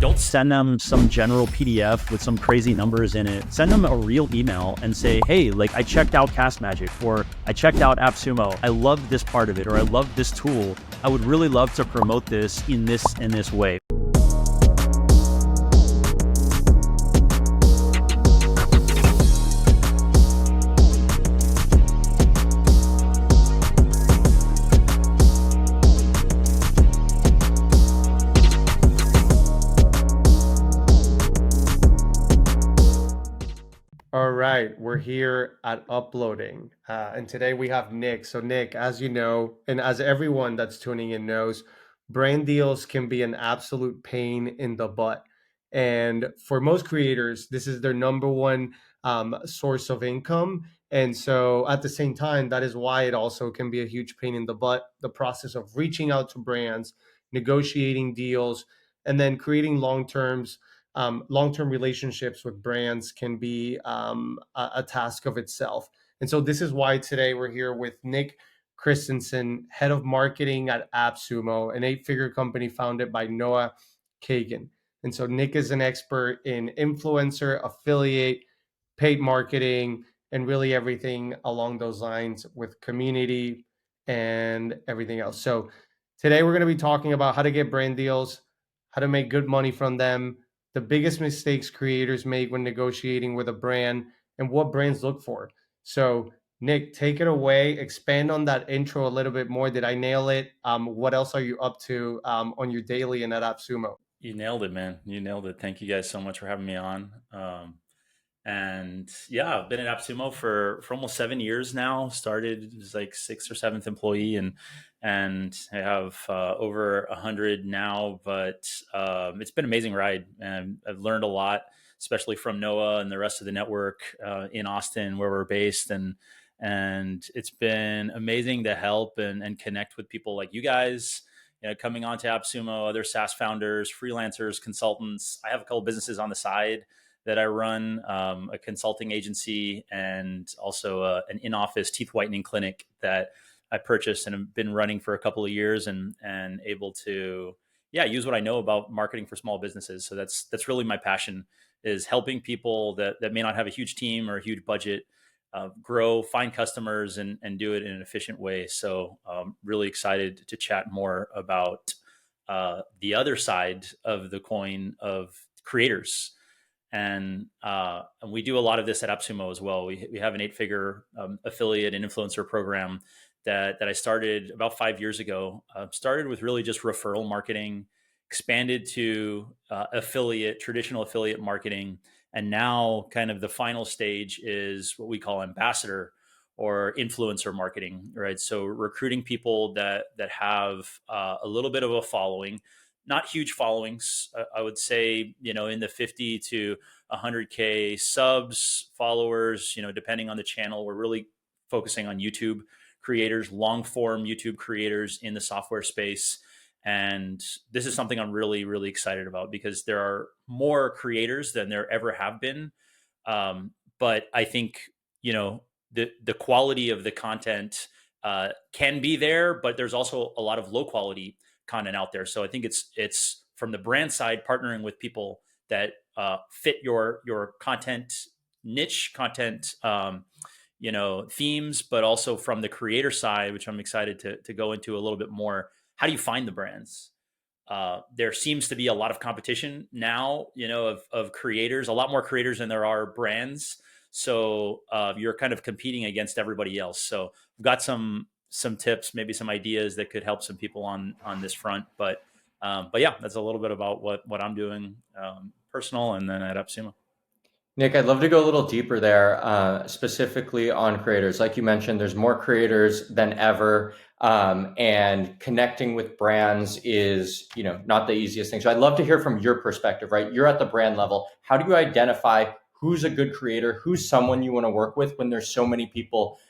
Don't send them some general PDF with some crazy numbers in it. Send them a real email and say, hey, like I checked out Cast Magic, or I checked out AppSumo. I love this part of it, or I love this tool. I would really love to promote this in this way. All right, we're here at uploading, and today we have Nick. So, Nick, as you know, and as everyone that's tuning in knows, brand deals can be an absolute pain in the butt. And for most creators, this is their number one source of income. And so, at the same time, that is why it also can be a huge pain in the butt. The process of reaching out to brands, negotiating deals, and then creating long-term relationships with brands can be a task of itself. And so this is why today we're here with Nick Christensen, head of marketing at AppSumo, an eight-figure company founded by Noah Kagan. And so Nick is an expert in influencer, affiliate, paid marketing, and really everything along those lines with community and everything else. So today we're going to be talking about how to get brand deals, how to make good money from them, the biggest mistakes creators make when negotiating with a brand, and what brands look for. So, Nick, take it away. Expand on that intro a little bit more. Did I nail it? What else are you up to on your daily and at AppSumo? You nailed it, man. You nailed it. Thank you guys so much for having me on. And yeah, I've been at AppSumo for almost 7 years now. Started as like sixth or seventh employee, and I have over 100 now. But it's been an amazing ride, and I've learned a lot, especially from Noah and the rest of the network in Austin, where we're based, and it's been amazing to help and connect with people like you guys. Coming on to AppSumo, other SaaS founders, freelancers, consultants. I have a couple businesses on the side that I run, a consulting agency, and also an in-office teeth whitening clinic that I purchased and have been running for a couple of years, and able to use what I know about marketing for small businesses. So that's really my passion, is helping people that may not have a huge team or a huge budget grow, find customers, and do it in an efficient way. So really excited to chat more about the other side of the coin of creators. And we do a lot of this at AppSumo as well. We have an eight-figure affiliate and influencer program that I started about 5 years ago. Started with really just referral marketing, expanded to traditional affiliate marketing, and now kind of the final stage is what we call ambassador or influencer marketing, right? So recruiting people that have a little bit of a following, not huge followings. I would say, in the 50 to 100K subs, followers, depending on the channel. We're really focusing on YouTube creators, long form YouTube creators in the software space. And this is something I'm really, really excited about, because there are more creators than there ever have been. But I think, the quality of the content can be there, but there's also a lot of low quality content out there. So I think it's from the brand side, partnering with people that fit your content niche, content themes, but also from the creator side, which I'm excited to go into a little bit more. How do you find the brands? There seems to be a lot of competition now, of creators, a lot more creators than there are brands. So you're kind of competing against everybody else. So I've got some tips, maybe some ideas that could help some people on this front. But yeah, that's a little bit about what I'm doing, personal, and then at AppSumo. Nick, I'd love to go a little deeper there, specifically on creators. Like you mentioned, there's more creators than ever, and connecting with brands is, not the easiest thing. So I'd love to hear from your perspective, right? You're at the brand level. How do you identify who's a good creator, who's someone you want to work with when there's so many people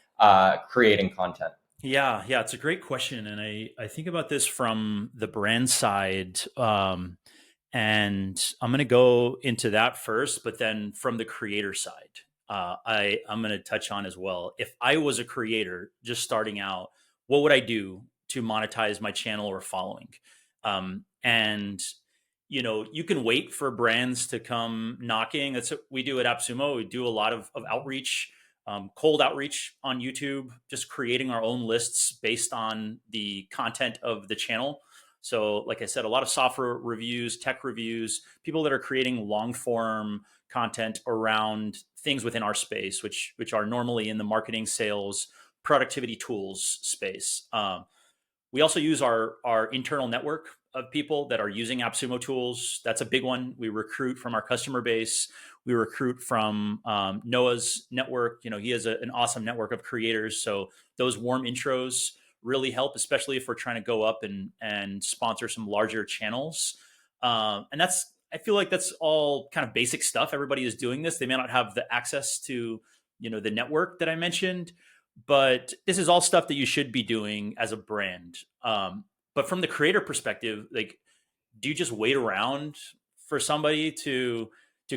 creating content? Yeah, it's a great question, and I think about this from the brand side. And I'm going to go into that first, but then from the creator side, I'm going to touch on as well. If I was a creator just starting out, what would I do to monetize my channel or following? And you can wait for brands to come knocking. That's what we do at AppSumo. We do a lot of outreach, cold outreach on YouTube, just creating our own lists based on the content of the channel. So, like I said, a lot of software reviews, tech reviews, people that are creating long form content around things within our space, which are normally in the marketing, sales, productivity tools space. We also use our internal network of people that are using AppSumo tools. That's a big one. We recruit from our customer base. We recruit from Noah's network. He has an awesome network of creators. So those warm intros really help, especially if we're trying to go up and sponsor some larger channels. And I feel like that's all kind of basic stuff. Everybody is doing this. They may not have the access to the network that I mentioned, but this is all stuff that you should be doing as a brand. But from the creator perspective, like, do you just wait around for somebody to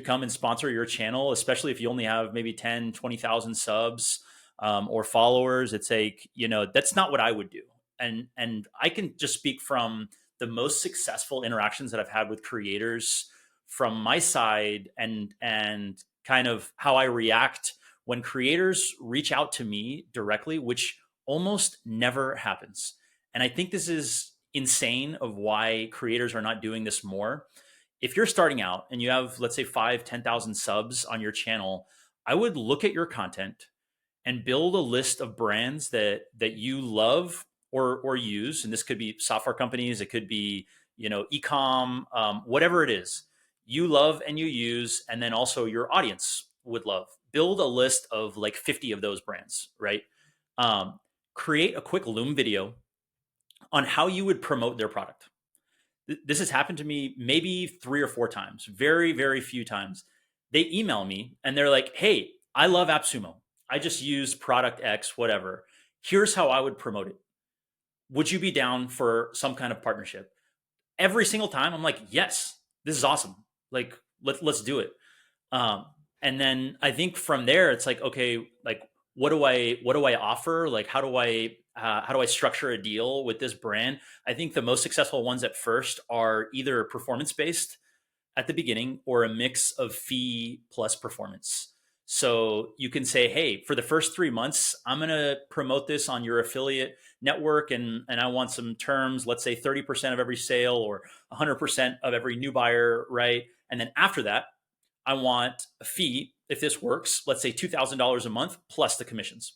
come and sponsor your channel, especially if you only have maybe 10, 20,000 subs or followers? It's like, that's not what I would do. And I can just speak from the most successful interactions that I've had with creators from my side, and kind of how I react when creators reach out to me directly, which almost never happens. And I think this is insane of why creators are not doing this more. If you're starting out and you have, let's say, 5, 10,000 subs on your channel, I would look at your content and build a list of brands that you love or use. And this could be software companies, it could be, e-com, whatever it is you love and you use, and then also your audience would love. Build a list of like 50 of those brands, right? Create a quick Loom video on how you would promote their product. This has happened to me maybe 3 or 4 times, very, very few times. They email me and they're like, hey, I love AppSumo. I just use product X, whatever. Here's how I would promote it. Would you be down for some kind of partnership? Every single time I'm like, yes, this is awesome. Like, let's do it. And then I think from there, it's like, okay, like, what do I offer? Like, how do I structure a deal with this brand? I think the most successful ones at first are either performance based at the beginning or a mix of fee plus performance. So you can say, hey, for the first 3 months, I'm going to promote this on your affiliate network, and I want some terms, let's say 30% of every sale or 100% of every new buyer, right? And then after that, I want a fee, if this works, let's say $2,000 a month plus the commissions.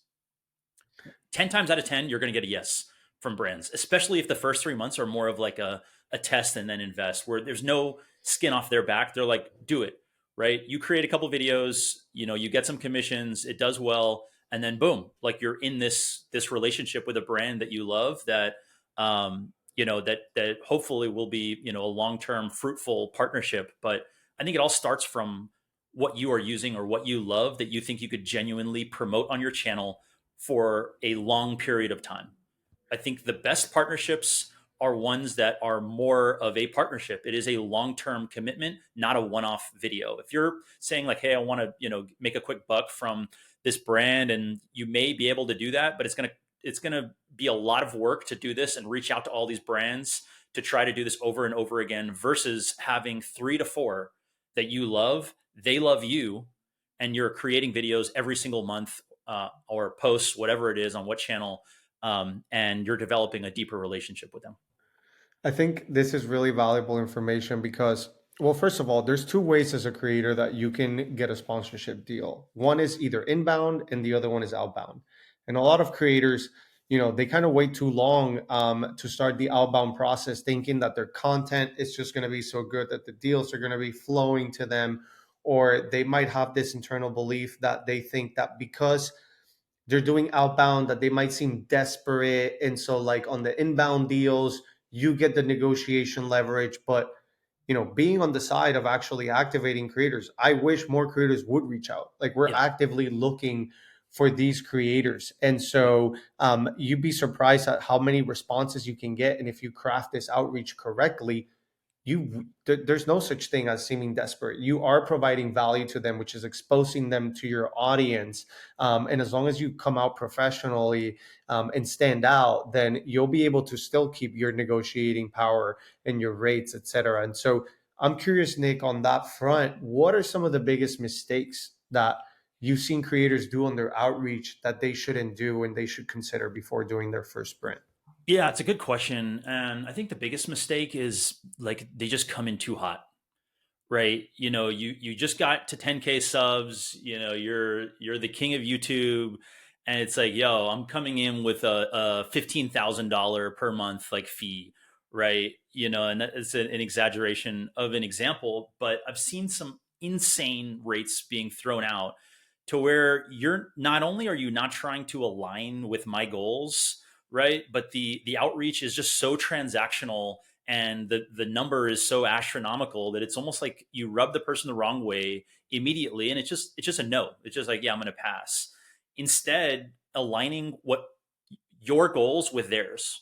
10 times out of 10, you're going to get a yes from brands, especially if the first 3 months are more of like a test and then invest, where there's no skin off their back. They're like, do it, right? You create a couple videos, you get some commissions, it does well, and then boom, like you're in this relationship with a brand that you love that that hopefully will be a long-term fruitful partnership. But I think it all starts from what you are using or what you love that you think you could genuinely promote on your channel for a long period of time. I think the best partnerships are ones that are more of a partnership. It is a long-term commitment, not a one-off video. If you're saying like, hey, I want to, make a quick buck from this brand, and you may be able to do that, but it's gonna be a lot of work to do this and reach out to all these brands to try to do this over and over again, versus having 3 to 4 that you love, they love you, and you're creating videos every single month or posts, whatever it is, on what channel, and you're developing a deeper relationship with them. I think this is really valuable information because, well, first of all, there's 2 ways as a creator that you can get a sponsorship deal. One is either inbound and the other one is outbound. And a lot of creators, they kind of wait too long to start the outbound process, thinking that their content is just going to be so good that the deals are going to be flowing to them, or they might have this internal belief that they think that because they're doing outbound that they might seem desperate, and so like on the inbound deals you get the negotiation leverage. But being on the side of actually activating creators, I wish more creators would reach out. Like, we're actively looking for these creators, and so you'd be surprised at how many responses you can get. And if you craft this outreach correctly, there's no such thing as seeming desperate. You are providing value to them, which is exposing them to your audience, and as long as you come out professionally and stand out, then you'll be able to still keep your negotiating power and your rates, etc. And so I'm curious, Nick, on that front, what are some of the biggest mistakes that you've seen creators do on their outreach that they shouldn't do and they should consider before doing their first sprint? Yeah, it's a good question. And I think the biggest mistake is like they just come in too hot, right? You just got to 10K subs, you're the king of YouTube, and it's like, yo, I'm coming in with a $15,000 per month like fee, right? And that is an exaggeration of an example, but I've seen some insane rates being thrown out to where you're not only are you not trying to align with my goals, right? But the outreach is just so transactional, and the number is so astronomical that it's almost like you rub the person the wrong way immediately, and it's just a no. It's just like, yeah, I'm going to pass. Instead, aligning what your goals with theirs,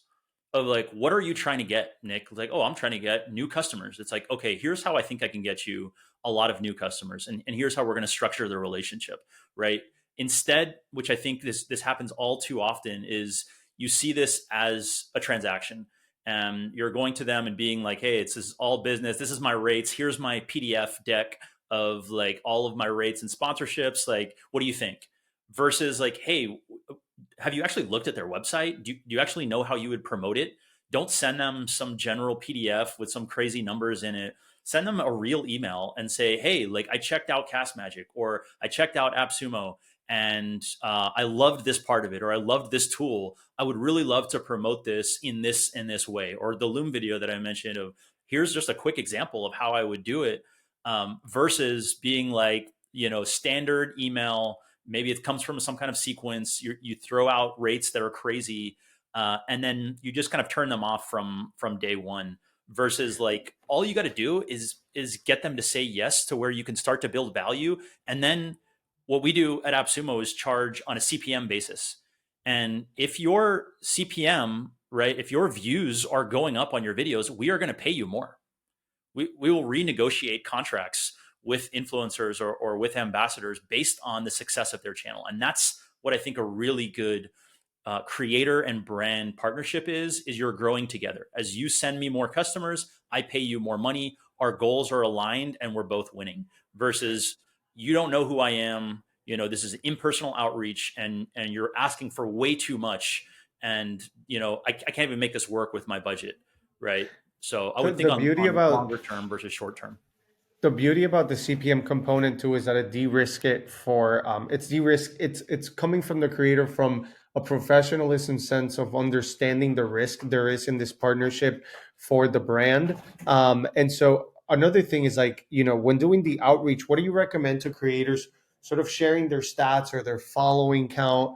of like, what are you trying to get, Nick? Like, oh, I'm trying to get new customers. It's like, okay, here's how I think I can get you a lot of new customers, and here's how we're going to structure the relationship, right? Instead, which I think this happens all too often, is you see this as a transaction, and you're going to them and being like, hey, it's this all business, this is my rates, here's my PDF deck of like all of my rates and sponsorships, like, what do you think? Versus like, hey, have you actually looked at their website? Do you actually know how you would promote it? Don't send them some general PDF with some crazy numbers in it. Send them a real email and say, hey, like, I checked out Cast Magic, or I checked out AppSumo, and I loved this part of it, or I loved this tool. I would really love to promote this in this way. Or the Loom video that I mentioned of, here's just a quick example of how I would do it, versus being like, standard email. Maybe it comes from some kind of sequence. You throw out rates that are crazy, and then you just kind of turn them off from day one. Versus like, all you got to do is get them to say yes to where you can start to build value. And then what we do at AppSumo is charge on a CPM basis. And if your CPM, right, if your views are going up on your videos, we are going to pay you more. We will renegotiate contracts with influencers or with ambassadors based on the success of their channel. And that's what I think a really good creator and brand partnership is you're growing together. As you send me more customers, I pay you more money. Our goals are aligned and we're both winning. Versus, you don't know who I am. This is impersonal outreach, and you're asking for way too much. And I can't even make this work with my budget, right? So I The, would think the beauty on about longer term versus short term. the beauty about the CPM component too is that it de-risk it for it's de-risk it's coming from the creator from a professionalism sense of understanding the risk there is in this partnership for the brand. And so another thing is like, when doing the outreach, what do you recommend to creators sort of sharing their stats or their following count?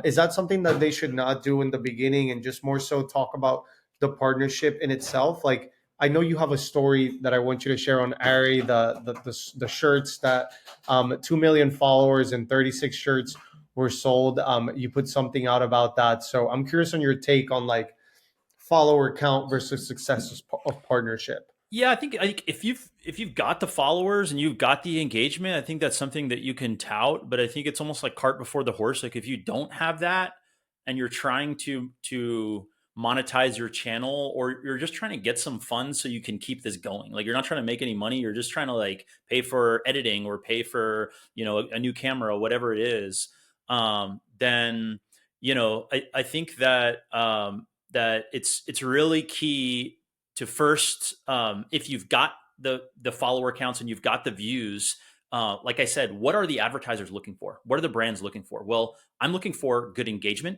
Is that something that they should not do in the beginning and just more so talk about the partnership in itself? Like, I know you have a story that I want you to share on Ari, the shirts that 2 million followers and 36 shirts were sold. You put something out about that, so I'm curious on your take on like follower count versus success of partnership. Yeah, I think if you've got the followers and you've got the engagement, I think that's something that you can tout. But I think it's almost like cart before the horse. Like, if you don't have that and you're trying to monetize your channel, or you're just trying to get some funds so you can keep this going, like, you're not trying to make any money, you're just trying to like pay for editing or pay for a new camera, whatever it is, then I think that that it's really key to first, if you've got the follower counts and you've got the views, like I said, what are the advertisers looking for? What are the brands looking for? Well, I'm looking for good engagement,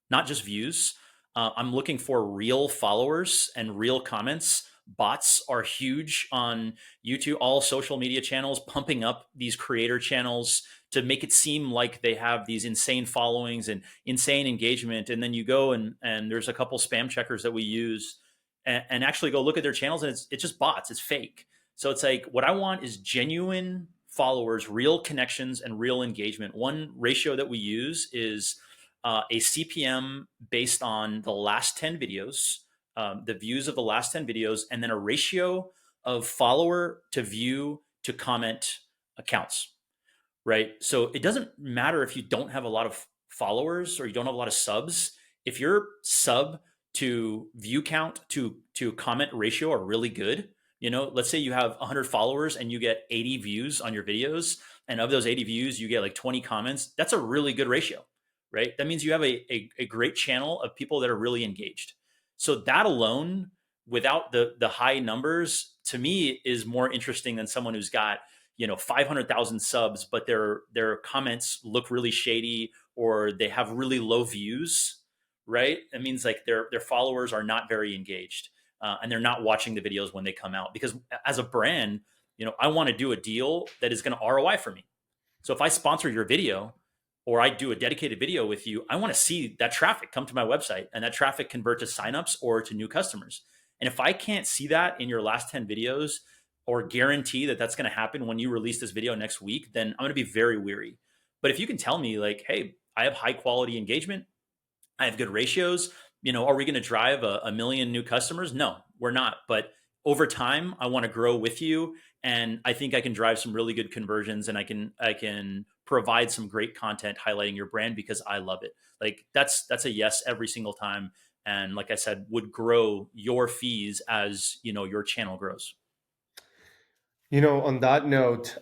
not just views. I'm looking for real followers and real comments. Bots are huge on YouTube, all social media channels pumping up these creator channels to make it seem like they have these insane followings and insane engagement. And then you go and there's a couple spam checkers that we use, and actually go look at their channels, and it's just bots, it's fake. So it's like, what I want is genuine followers, real connections, and real engagement. One ratio that we use is a CPM based on the last 10 videos, the views of the last 10 videos, and then a ratio of follower to view to comment accounts, right? So it doesn't matter if you don't have a lot of followers or you don't have a lot of subs. If your sub to view count to comment ratio are really good, Let's say you have 100 followers and you get 80 views on your videos, and of those 80 views, you get like 20 comments. That's a really good ratio, right? That means you have a great channel of people that are really engaged. So that alone, without the high numbers, to me is more interesting than someone who's got 500,000 subs, but their comments look really shady or they have really low views, right? It means like their followers are not very engaged, and they're not watching the videos when they come out. Because as a brand, I want to do a deal that is going to ROI for me. So if I sponsor your video or I do a dedicated video with you, I want to see that traffic come to my website and that traffic convert to signups or to new customers. And if I can't see that in your last 10 videos or guarantee that that's going to happen when you release this video next week, then I'm going to be very weary. But if you can tell me like, hey, I have high quality engagement, I have good ratios, are we going to drive a million new customers? No, we're not. But over time, I want to grow with you, and I think I can drive some really good conversions, and I can provide some great content highlighting your brand because I love it. Like that's a yes every single time. And like I said, would grow your fees as your channel grows. On that note,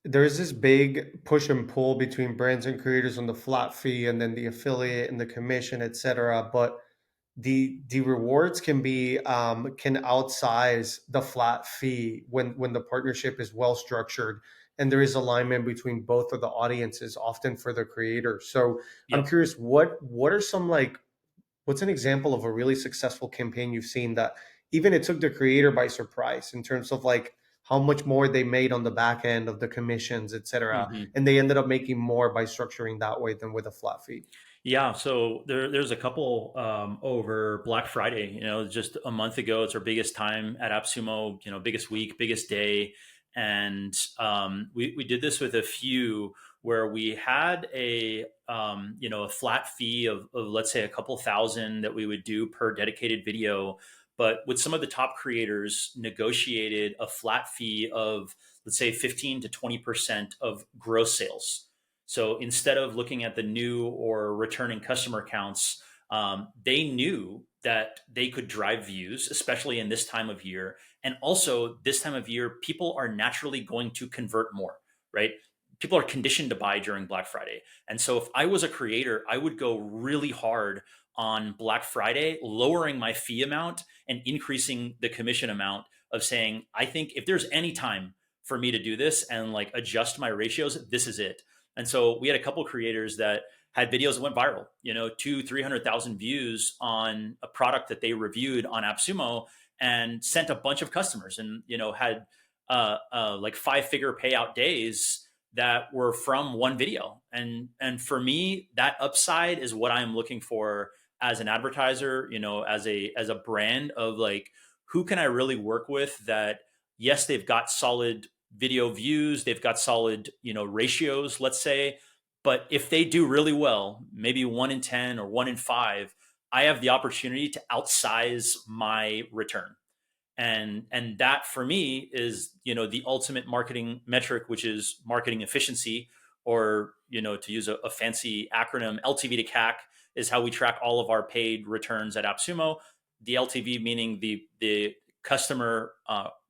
there's this big push and pull between brands and creators on the flat fee and then the affiliate and the commission, etc. But the rewards can outsize the flat fee when the partnership is well structured and there is alignment between both of the audiences, often for the creator. So I'm Yep. curious, what are some like what's an example of a really successful campaign you've seen that even it took the creator by surprise in terms of like how much more they made on the back end of the commissions, etc., Mhm. and they ended up making more by structuring that way than with a flat fee? Yeah, so there's a couple over Black Friday. Just a month ago, it's our biggest time at AppSumo. Biggest week, biggest day, and we did this with a few where we had a flat fee of let's say a couple thousand that we would do per dedicated video, but with some of the top creators negotiated a flat fee of let's say 15 to 20% of gross sales. So instead of looking at the new or returning customer counts, they knew that they could drive views, especially in this time of year. And also, this time of year, people are naturally going to convert more, right? People are conditioned to buy during Black Friday. And so, if I was a creator, I would go really hard on Black Friday, lowering my fee amount and increasing the commission amount of saying, I think if there's any time for me to do this and like adjust my ratios, this is it. And so we had a couple creators that had videos that went viral, 300,000 views on a product that they reviewed on AppSumo and sent a bunch of customers and, had like 5-figure payout days that were from one video. And for me, that upside is what I'm looking for as an advertiser, as a brand of like, who can I really work with that, yes, they've got solid video views, they've got solid, ratios, let's say. But if they do really well, maybe 1 in 10 or 1 in 5, I have the opportunity to outsize my return. And that for me is, the ultimate marketing metric, which is marketing efficiency, or, to use a fancy acronym, LTV to CAC is how we track all of our paid returns at AppSumo. The LTV meaning the customer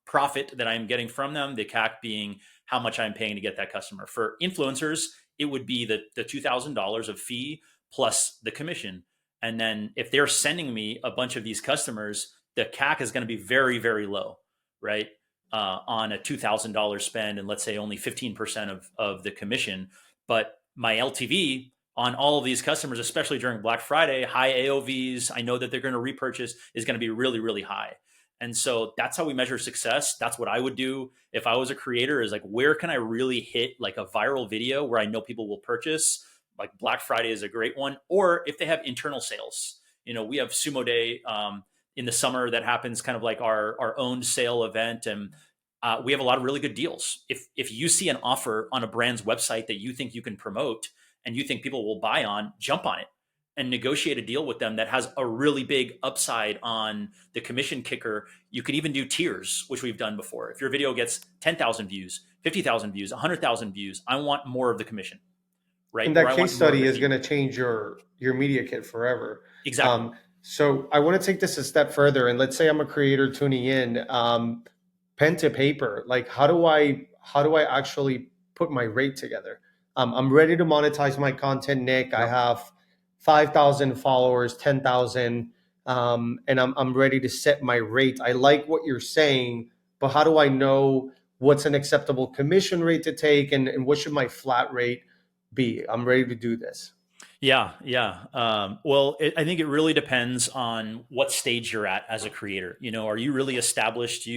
profit that I'm getting from them, the CAC being how much I'm paying to get that customer. For influencers, it would be the $2,000 of fee plus the commission. And then if they're sending me a bunch of these customers, the CAC is going to be very, very low, right? On a $2,000 spend, and let's say only 15% of the commission. But my LTV on all of these customers, especially during Black Friday, high AOVs, I know that they're going to repurchase, is going to be really, really high. And so that's how we measure success. That's what I would do if I was a creator, is like, where can I really hit like a viral video where I know people will purchase? Like Black Friday is a great one. Or if they have internal sales, we have Sumo Day in the summer that happens kind of like our own sale event. And we have a lot of really good deals. If you see an offer on a brand's website that you think you can promote and you think people will buy on, jump on it and negotiate a deal with them that has a really big upside on the commission kicker. You could even do tiers, which we've done before. If your video gets 10,000 views, 50,000 views, 100,000 views, I want more of the commission, right? And Or that I case want more of study the is fee. going to change your media kit forever. Exactly. So I want to take this a step further, and let's say I'm a creator tuning in, pen to paper. Like, how do I actually put my rate together? I'm ready to monetize my content, Nick. I Yep. have 5,000 followers, 10,000, and I'm ready to set my rate. I like what you're saying, but how do I know what's an acceptable commission rate to take, and what should my flat rate be? I'm ready to do this. Yeah, yeah. Well, I think it really depends on what stage you're at as a creator. Are you really established? Do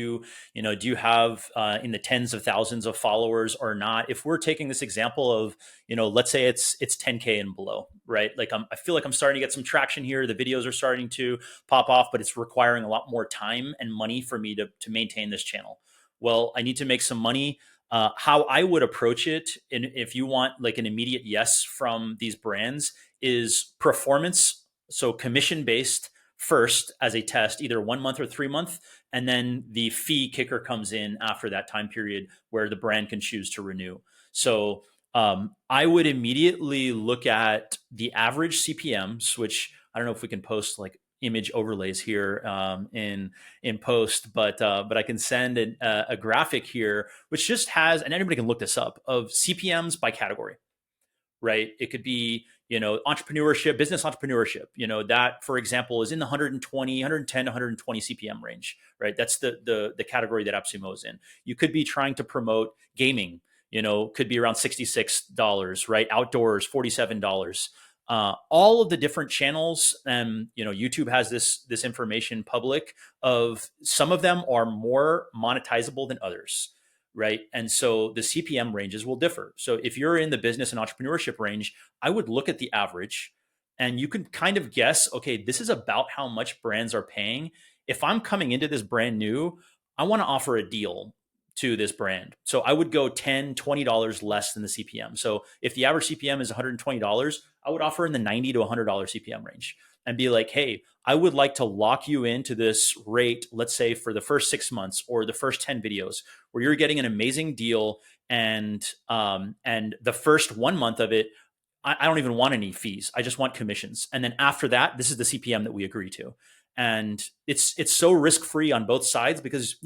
you have in the tens of thousands of followers or not? If we're taking this example of, let's say it's 10K and below, right? Like I feel like I'm starting to get some traction here. The videos are starting to pop off, but it's requiring a lot more time and money for me to maintain this channel. Well, I need to make some money. How I would approach it, and if you want like an immediate yes from these brands, is performance. So commission based first as a test, either 1 month or 3 month, and then the fee kicker comes in after that time period where the brand can choose to renew. So I would immediately look at the average CPMS, which I don't know if we can post like image overlays here in post, but I can send a graphic here which just has, and anybody can look this up, of CPMS by category, right? It could be, entrepreneurship, business entrepreneurship, that, for example, is in the 120, 110, 120 CPM range, right? That's the category that AppSumo is in. You could be trying to promote gaming, could be around $66, right? Outdoors, $47. All of the different channels, and YouTube has this information public of some of them are more monetizable than others, right? And so the CPM ranges will differ. So if you're in the business and entrepreneurship range, I would look at the average and you can kind of guess, okay, this is about how much brands are paying. If I'm coming into this brand new, I want to offer a deal to this brand. So I would go $10, $20 less than the CPM. So if the average CPM is $120, I would offer in the $90 to $100 CPM range and be like, hey, I would like to lock you into this rate, let's say for the first 6 months or the first 10 videos, where you're getting an amazing deal, and the first 1 month of it, I don't even want any fees. I just want commissions. And then after that, this is the CPM that we agree to. And it's so risk free on both sides because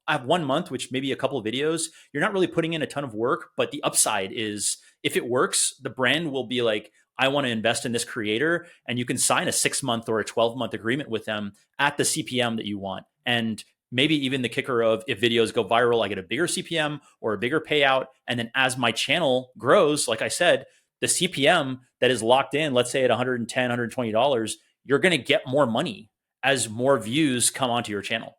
I have 1 month, which maybe a couple of videos. You're not really putting in a ton of work, but the upside is if it works, the brand will be like, I want to invest in this creator, and you can sign a 6 month or a 12 month agreement with them at the CPM that you want. And maybe even the kicker of, if videos go viral, I get a bigger CPM or a bigger payout. And then as my channel grows, like I said, the CPM that is locked in, let's say at $110, $120, you're going to get more money as more views come onto your channel.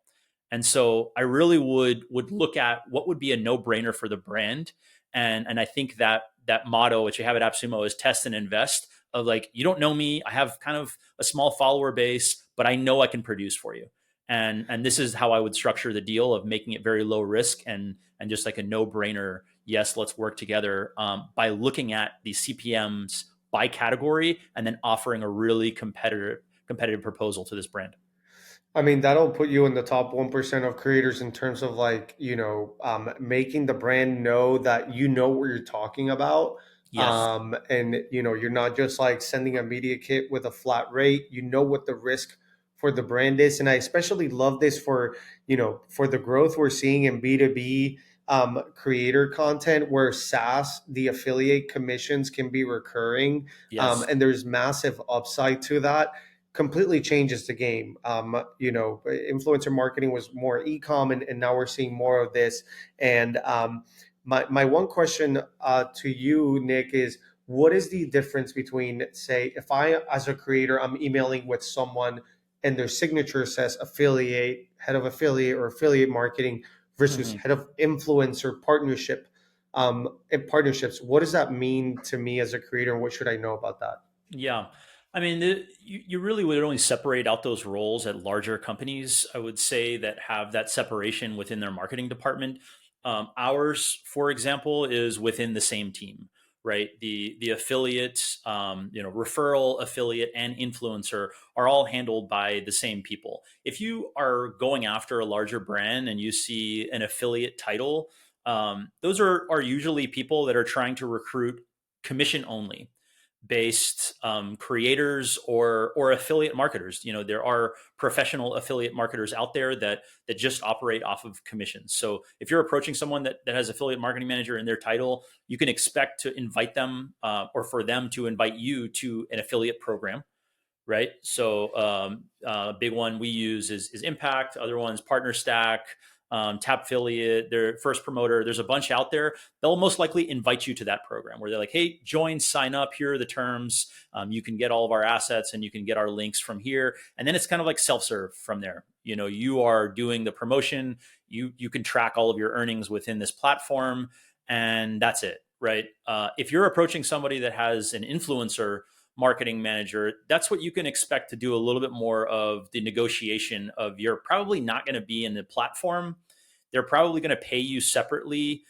And so I really would look at what would be a no-brainer for the brand. And I think that motto, which you have at AppSumo, is test and invest. Of like, you don't know me, I have kind of a small follower base, but I know I can produce for you. And this is how I would structure the deal of making it very low risk and just like a no brainer. Yes, let's work together, by looking at the CPMS by category and then offering a really competitive proposal to this brand. I mean, that'll put you in the top 1% of creators in terms of like, making the brand know that you know what you're talking about. Yes. And, you're not just like sending a media kit with a flat rate. You know what the risk for the brand is. And I especially love this for the growth we're seeing in B2B creator content, where SaaS, the affiliate commissions can be recurring. Yes. And there's massive upside to that. Completely changes the game. Influencer marketing was more e-com, and now we're seeing more of this. And my one question to you, Nick, is what is the difference between, say, if I, as a creator, I'm emailing with someone and their signature says affiliate, head of affiliate or affiliate marketing, versus Mhm. head of influencer partnership, and partnerships? What does that mean to me as a creator, and what should I know about that? Yeah. I mean, you really would only separate out those roles at larger companies, I would say, that have that separation within their marketing department. Ours, for example, is within the same team, right? The affiliate, referral, affiliate, and influencer are all handled by the same people. If you are going after a larger brand and you see an affiliate title, those are usually people that are trying to recruit commission only. based creators or affiliate marketers. There are professional affiliate marketers out there that just operate off of commissions. So if you're approaching someone that has affiliate marketing manager in their title, you can expect to invite them or for them to invite you to an affiliate program, right? So a big one we use is Impact. Other ones, Partner Stack, Tap Affiliate, their First Promoter. There's a bunch out there. They'll most likely invite you to that program where they're like, hey, join, sign up. Here are the terms. You can get all of our assets and you can get our links from here. And then it's kind of like self-serve from there. You are doing the promotion. You can track all of your earnings within this platform, and that's it, right? If you're approaching somebody that has an influencer marketing manager, that's what you can expect to do a little bit more of the negotiation of. You're probably not going to be in the platform. They're probably going to pay you separately,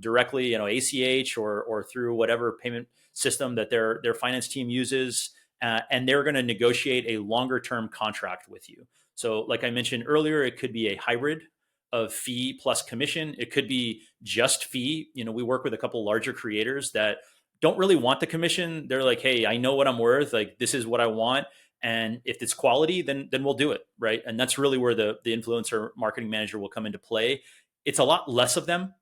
directly, ACH or through whatever payment system that their finance team uses, and they're going to negotiate a longer term contract with you. So, like I mentioned earlier, it could be a hybrid of fee plus commission. It could be just fee. We work with a couple larger creators that don't really want the commission. They're like, hey, I know what I'm worth. Like, this is what I want. And if it's quality, then we'll do it. Right. And that's really where the influencer marketing manager will come into play. It's a lot less of them,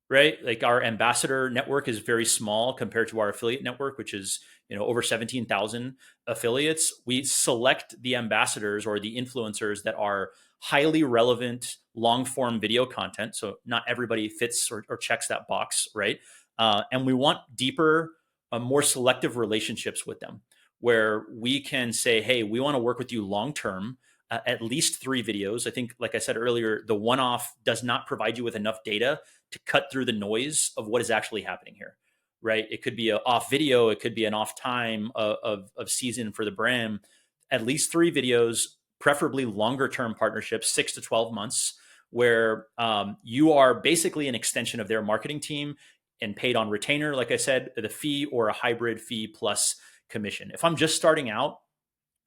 right? Like our ambassador network is very small compared to our affiliate network, which is, over 17,000 affiliates. We select the ambassadors or the influencers that are highly relevant long form video content. So not everybody fits or checks that box, right? And we want deeper, more selective relationships with them where we can say, hey, we want to work with you long term, at least 3 videos. I think, like I said earlier, the one off does not provide you with enough data to cut through the noise of what is actually happening here, right? It could be an off video, it could be an off time of season for the brand. At least 3 videos, preferably longer term partnerships, 6 to 12 months, where you are basically an extension of their marketing team and paid on retainer, like I said, the fee, or a hybrid fee plus commission. If I'm just starting out,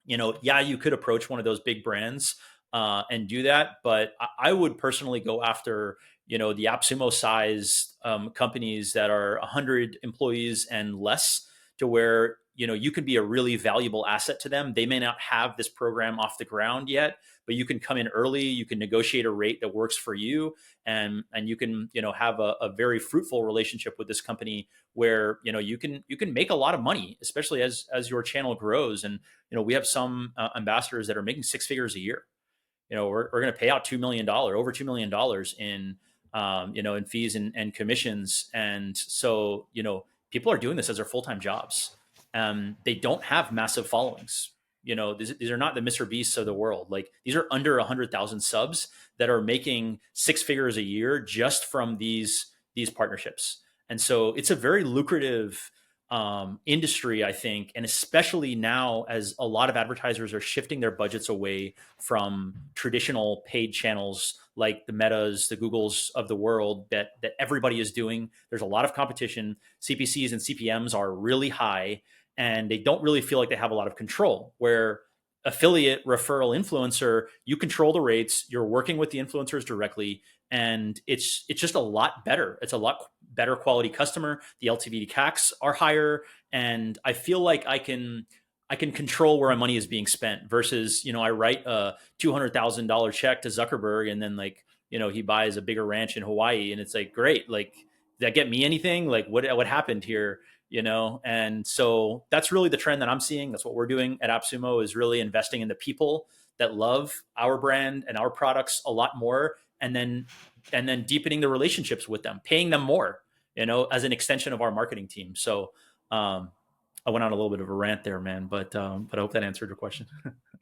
you could approach one of those big brands and do that. But I would personally go after, the AppSumo size companies that are 100 employees and less, to where, you can be a really valuable asset to them. They may not have this program off the ground yet, but you can come in early. You can negotiate a rate that works for you, and you can, have a very fruitful relationship with this company where, you can make a lot of money, especially as your channel grows. And, we have some ambassadors that are making 6 figures a year. We're going to pay out over $2 million in, in fees and commissions. And so, people are doing this as their full-time jobs. They don't have massive followings. These are not the Mr. Beasts of the world. Like, these are under 100,000 subs that are making 6 figures a year just from these partnerships. And so it's a very lucrative industry, I think, and especially now as a lot of advertisers are shifting their budgets away from traditional paid channels like the Metas, the Googles of the world that everybody is doing. There's a lot of competition. CPCs and CPMs are really high, and they don't really feel like they have a lot of control. Where affiliate, referral, influencer, you control the rates, you're working with the influencers directly, and it's just a lot better. It's a lot better quality customer. The LTV to CACs are higher, and I feel like I can control where my money is being spent versus, I write a $200,000 check to Zuckerberg, and then he buys a bigger ranch in Hawaii, and it's like, great, like, did that get me anything? Like, what happened here? And so that's really the trend that I'm seeing. That's what we're doing at AppSumo, is really investing in the people that love our brand and our products a lot more, and then deepening the relationships with them, paying them more, as an extension of our marketing team. So I went on a little bit of a rant there, man, but I hope that answered your question.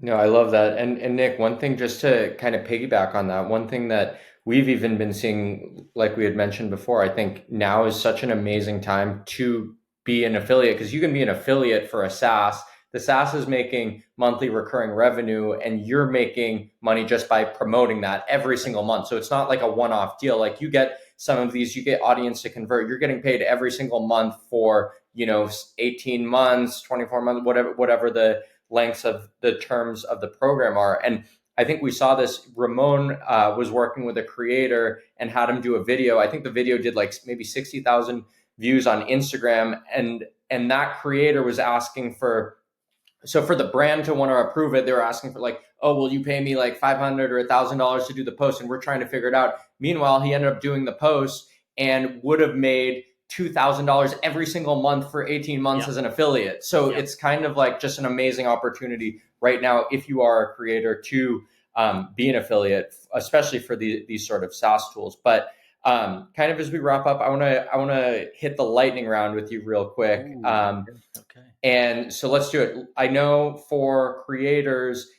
No, I love that. And Nick, one thing just to kind of piggyback on that, one thing that we've even been seeing, like we had mentioned before, I think now is such an amazing time to be an affiliate, because you can be an affiliate for a SaaS. The SaaS is making monthly recurring revenue, and you're making money just by promoting that every single month. So it's not like a one-off deal. Like, you get some of these, you get audience to convert, you're getting paid every single month for, 18 months, 24 months, whatever the lengths of the terms of the program are. And I think we saw this. Ramon was working with a creator and had him do a video. I think the video did like maybe 60,000 views on Instagram. And and that creator was asking for, so for the brand to want to approve it, they were asking for like, oh, will you pay me like $500 or $1,000 to do the post? And we're trying to figure it out. Meanwhile, he ended up doing the post and would have made $2,000 every single month for 18 months as an affiliate. So it's kind of like just an amazing opportunity right now if you are a creator to be an affiliate, especially for these sort of SaaS tools. But kind of as we wrap up, I want to hit the lightning round with you real quick. Okay. And so let's do it. I know for creators,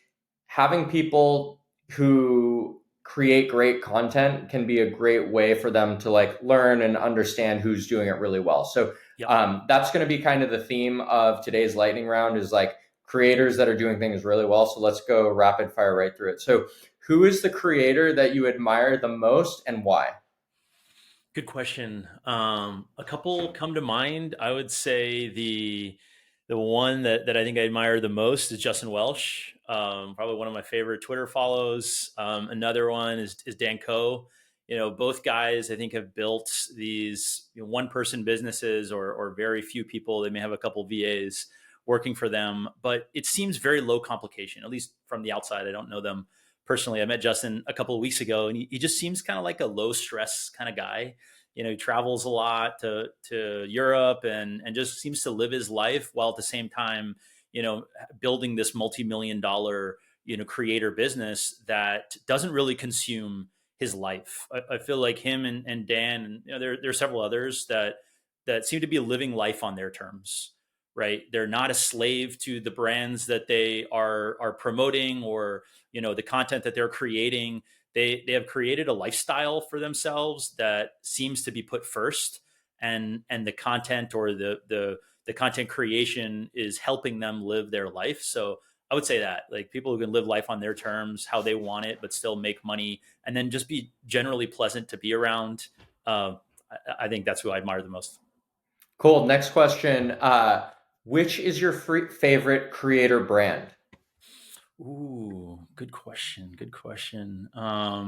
having people who create great content can be a great way for them to like learn and understand who's doing it really well. So that's going to be kind of the theme of today's lightning round, is like creators that are doing things really well. So let's go rapid fire right through it. So who is the creator that you admire the most and why? Good question. A couple come to mind. I would say the one that I think I admire the most is Justin Welsh. Probably one of my favorite Twitter follows. Another one is Dan Coe. Both guys I think have built these one person businesses or very few people. They may have a couple VAs working for them, but it seems very low complication, at least from the outside. I don't know them personally. I met Justin a couple of weeks ago, and he just seems kind of like a low stress kind of guy. He travels a lot to Europe and just seems to live his life while at the same time, building this multi-million-dollar, creator business that doesn't really consume his life. I feel like him and Dan, and there are several others that seem to be living life on their terms. Right. They're not a slave to the brands that they are promoting or, the content that they're creating. They have created a lifestyle for themselves that seems to be put first, and the content or the content creation is helping them live their life. So I would say that, like, people who can live life on their terms, how they want it, but still make money, and then just be generally pleasant to be around. I think that's who I admire the most. Cool. Next question. Which is your favorite creator brand? Ooh, good question. Good question. I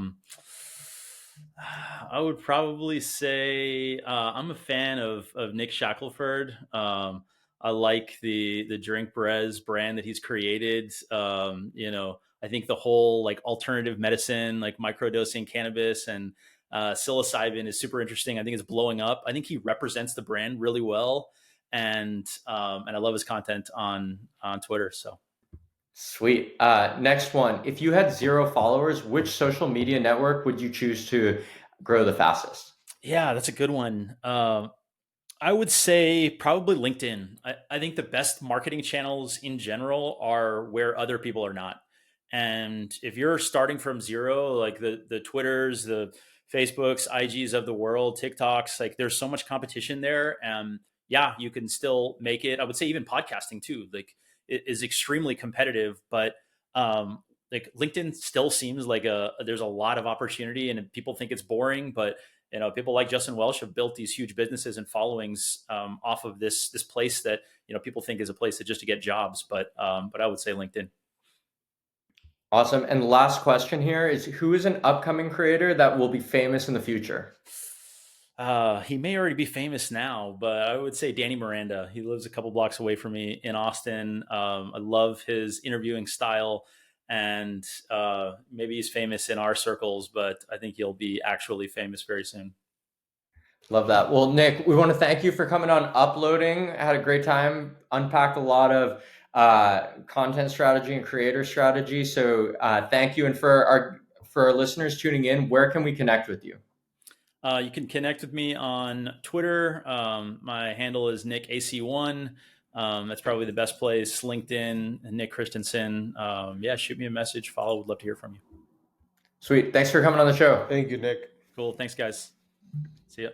would probably say I'm a fan of Nick Shackelford. I like the Drink Brez brand that he's created. I think the whole like alternative medicine, like microdosing cannabis and psilocybin is super interesting. I think it's blowing up. I think he represents the brand really well, and I love his content on Twitter. So. Sweet. Next one. If you had 0 followers, which social media network would you choose to grow the fastest? Yeah, that's a good one. I would say probably LinkedIn. I think the best marketing channels in general are where other people are not. And if you're starting from zero, like the Twitters, the Facebooks, IGs of the world, TikToks, like there's so much competition there. And yeah, you can still make it. I would say even podcasting too, like it is extremely competitive, but like LinkedIn still seems like there's a lot of opportunity, and people think it's boring, but people like Justin Welsh have built these huge businesses and followings off of this place that people think is a place just to get jobs. But I would say LinkedIn. Awesome. And last question here is, who is an upcoming creator that will be famous in the future? He may already be famous now, but I would say Danny Miranda. He lives a couple blocks away from me in Austin. I love his interviewing style, and maybe he's famous in our circles, but I think he'll be actually famous very soon. Love that. Well, Nick, we want to thank you for coming on Uploading. I had a great time, unpacked a lot of content strategy and creator strategy. So thank you. And for our listeners tuning in, where can we connect with you? You can connect with me on Twitter. My handle is NickAC1. That's probably the best place. LinkedIn, Nick Christensen. Shoot me a message. Follow. Would love to hear from you. Sweet. Thanks for coming on the show. Thank you, Nick. Cool. Thanks, guys. See ya.